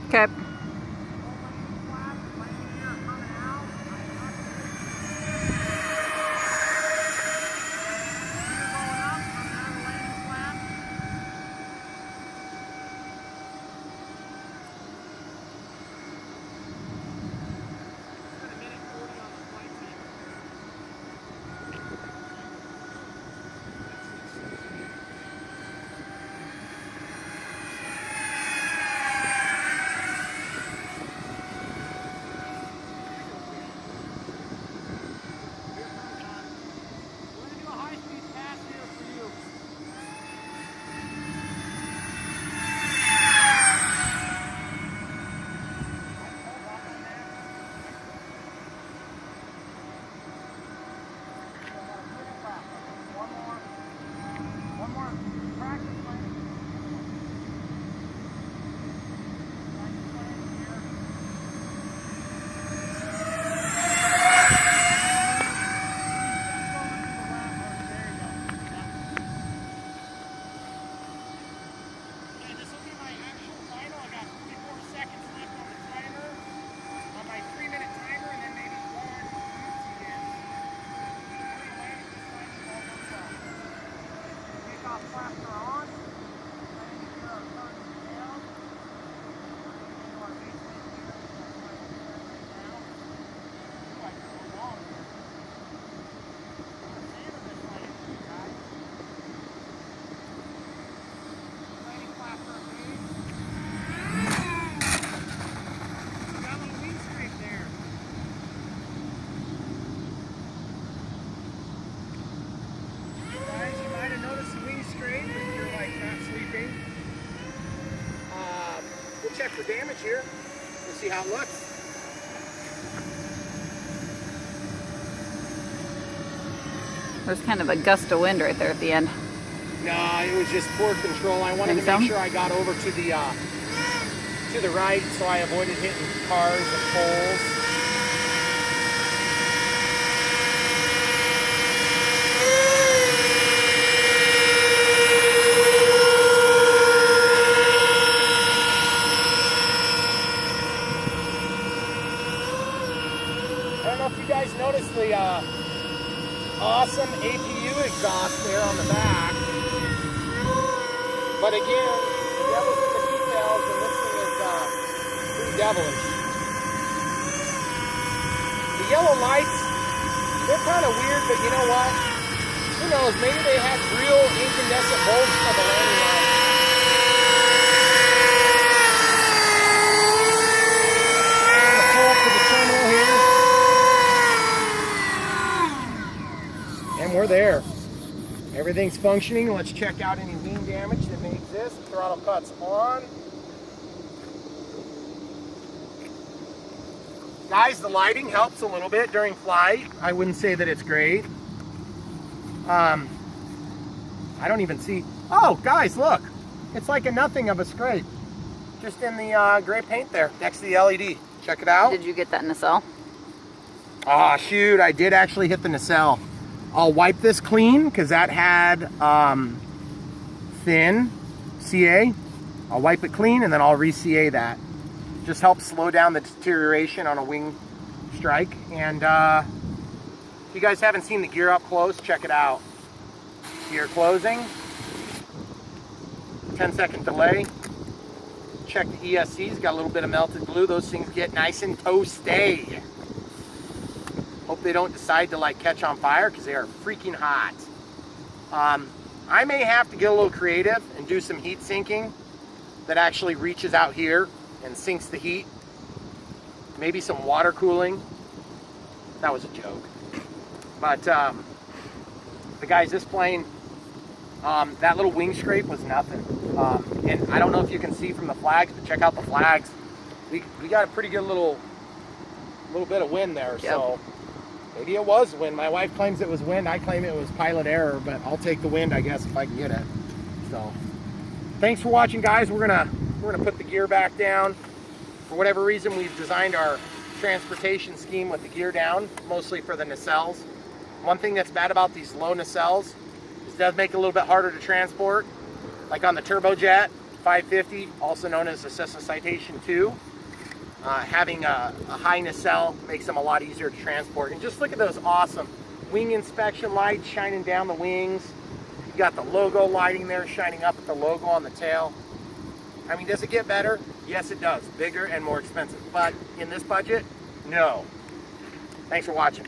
Okay. Check for damage here. We'll see how it looks. There's kind of a gust of wind right there at the end. No, it was just poor control. I wanted to make sure I got over to the right, so I avoided hitting cars and poles. I don't know if you guys noticed the awesome APU exhaust there on the back. But again, the devil's in the details, and this thing is pretty devilish. The yellow lights, they're kind of weird, but you know what? Who knows? Maybe they had real incandescent bulbs for the landing light. Pull up to the terminal here. And we're there. Everything's functioning. Let's check out any wing damage that may exist. Throttle cuts on. Guys, the lighting helps a little bit during flight. I wouldn't say that it's great. I don't even see. Oh, guys, look. It's like a nothing of a scrape. Just in the gray paint there next to the LED. Check it out. Did you get that nacelle? Oh, shoot. I did actually hit the nacelle. I'll wipe this clean because that had thin CA. I'll wipe it clean and then I'll re-CA that. Just helps slow down the deterioration on a wing strike. And if you guys haven't seen the gear up close, check it out. Gear closing. 10-second delay. Check the ESCs, got a little bit of melted glue. Those things get nice and toasty. Hope they don't decide to like catch on fire because they are freaking hot. I may have to get a little creative and do some heat sinking that actually reaches out here and sinks the heat. Maybe some water cooling. That was a joke. But the guys, this plane, that little wing scrape was nothing. And I don't know if you can see from the flags, but check out the flags. We got a pretty good little bit of wind there. Yep. So Maybe it was wind. My wife claims it was wind. I claim it was pilot error, but I'll take the wind, I guess, if I can get it. So, thanks for watching, guys. We're gonna put the gear back down. For whatever reason, we've designed our transportation scheme with the gear down, mostly for the nacelles. One thing that's bad about these low nacelles is it does make it a little bit harder to transport. Like on the Turbojet 550, also known as the Cessna Citation 2, having a high nacelle makes them a lot easier to transport. And just look at those awesome wing inspection lights shining down the wings. You got the logo lighting there shining up at the logo on the tail. I mean, does it get better? Yes, it does. Bigger and more expensive. But in this budget, no. Thanks for watching.